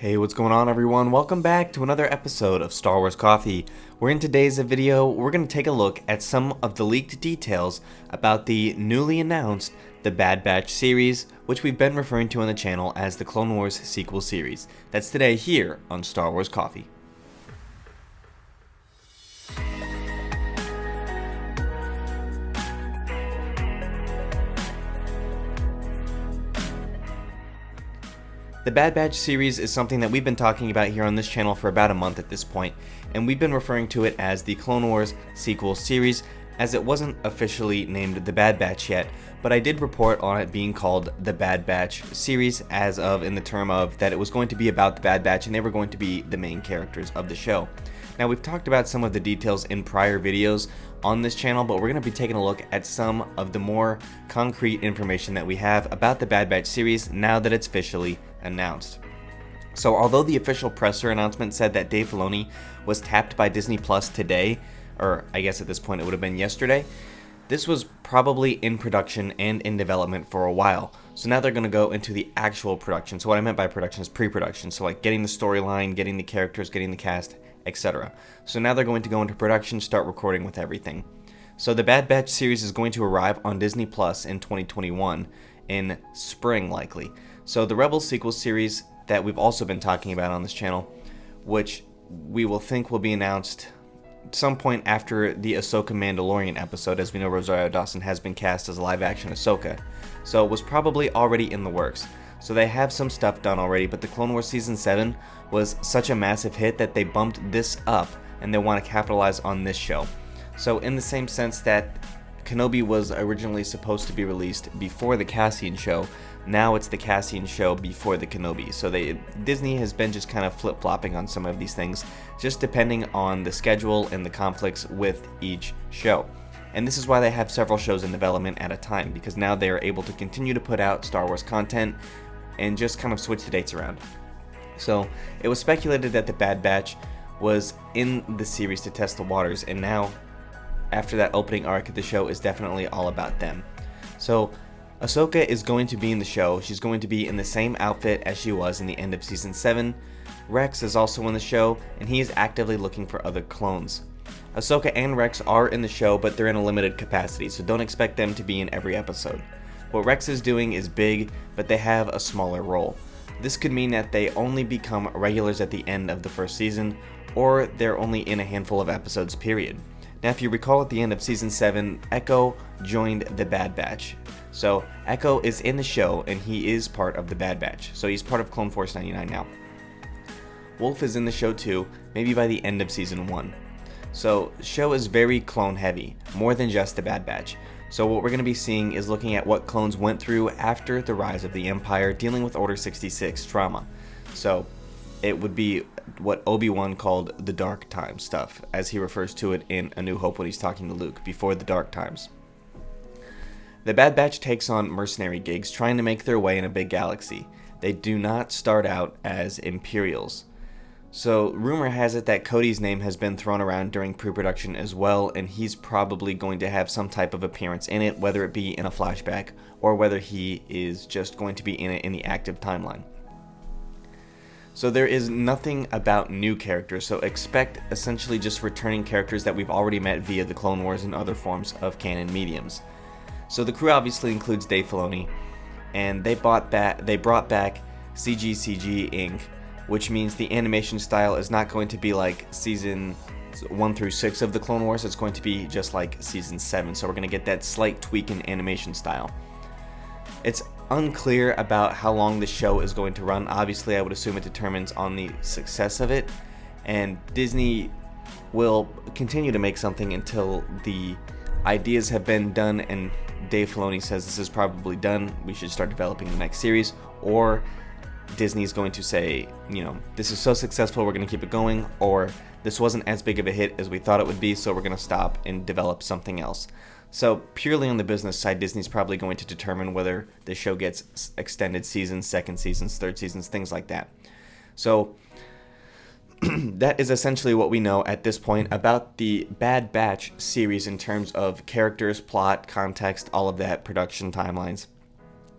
Hey, what's going on everyone? Welcome back to another episode of Star Wars Coffee, where in today's video, we're going to take a look at some of the leaked details about the newly announced The Bad Batch series, which we've been referring to on the channel as the Clone Wars sequel series. That's today here on Star Wars Coffee. The Bad Batch series is something that we've been talking about here on this channel for about a month at this point, and we've been referring to it as the Clone Wars sequel series, as it wasn't officially named The Bad Batch yet, but I did report on it being called The Bad Batch series as of in the term of that it was going to be about the Bad Batch and they were going to be the main characters of the show. Now, we've talked about some of the details in prior videos on this channel, but we're going to be taking a look at some of the more concrete information that we have about the Bad Batch series now that it's officially announced. So although the official presser announcement said that Dave Filoni was tapped by Disney Plus today, or I guess at this point it would have been yesterday, this was probably in production and in development for a while. So now they're going to go into the actual production. So what I meant by production is pre-production. So like getting the storyline, getting the characters, getting the cast, etc. So now they're going to go into production, start recording with everything. So the Bad Batch series is going to arrive on Disney Plus in 2021, in spring likely. So the Rebels sequel series that we've also been talking about on this channel, which we will think will be announced some point after the Ahsoka Mandalorian episode, as we know Rosario Dawson has been cast as a live-action Ahsoka. So it was probably already in the works. So they have some stuff done already, but the Clone Wars Season 7 was such a massive hit that they bumped this up, and they want to capitalize on this show. So in the same sense that Kenobi was originally supposed to be released before the Cassian show, now it's the Cassian show before the Kenobi. So Disney has been just kind of flip-flopping on some of these things, just depending on the schedule and the conflicts with each show. And this is why they have several shows in development at a time, because now they are able to continue to put out Star Wars content and just kind of switch the dates around. So it was speculated that the Bad Batch was in the series to test the waters, and now after that opening arc, the show is definitely all about them. So Ahsoka is going to be in the show. She's going to be in the same outfit as she was in the end of Season 7. Rex is also in the show, and he is actively looking for other clones. Ahsoka and Rex are in the show, but they're in a limited capacity, so don't expect them to be in every episode. What Rex is doing is big, but they have a smaller role. This could mean that they only become regulars at the end of the first season, or they're only in a handful of episodes, period. Now, if you recall at the end of Season 7, Echo joined the Bad Batch. So Echo is in the show, and he is part of the Bad Batch. So he's part of Clone Force 99 now. Wolf is in the show too, maybe by the end of Season 1. So the show is very clone heavy, more than just the Bad Batch. So what we're going to be seeing is looking at what clones went through after the rise of the Empire, dealing with Order 66 trauma. So it would be what Obi-Wan called the Dark Times stuff, as he refers to it in A New Hope when he's talking to Luke, before the Dark Times. The Bad Batch takes on mercenary gigs trying to make their way in a big galaxy. They do not start out as Imperials. So rumor has it that Cody's name has been thrown around during pre-production as well, and he's probably going to have some type of appearance in it, whether it be in a flashback or whether he is just going to be in it in the active timeline. So there is nothing about new characters, so expect essentially just returning characters that we've already met via the Clone Wars and other forms of canon mediums. So the crew obviously includes Dave Filoni, and they brought back CGCG Inc., which means the animation style is not going to be like Season 1 through 6 of the Clone Wars, it's going to be just like Season 7, so we're going to get that slight tweak in animation style. It's unclear about how long the show is going to run. Obviously, I would assume it determines on the success of it, and Disney will continue to make something until the ideas have been done and Dave Filoni says this is probably done, we should start developing the next series, or Disney's going to say, this is so successful, we're going to keep it going, or this wasn't as big of a hit as we thought it would be, so we're going to stop and develop something else. So purely on the business side, Disney's probably going to determine whether the show gets extended seasons, second seasons, third seasons, things like that. So that is essentially what we know at this point about the Bad Batch series in terms of characters, plot, context, all of that, production timelines.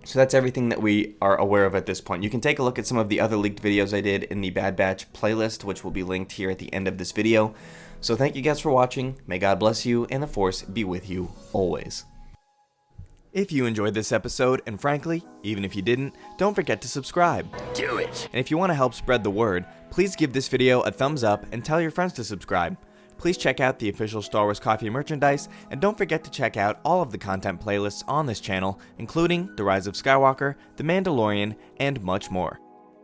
So that's everything that we are aware of at this point. You can take a look at some of the other leaked videos I did in the Bad Batch playlist, which will be linked here at the end of this video. So thank you guys for watching, may God bless you, and the Force be with you always. If you enjoyed this episode, and frankly, even if you didn't, don't forget to subscribe. Do it! And if you want to help spread the word, please give this video a thumbs up and tell your friends to subscribe. Please check out the official Star Wars Coffee merchandise, and don't forget to check out all of the content playlists on this channel, including The Rise of Skywalker, The Mandalorian, and much more.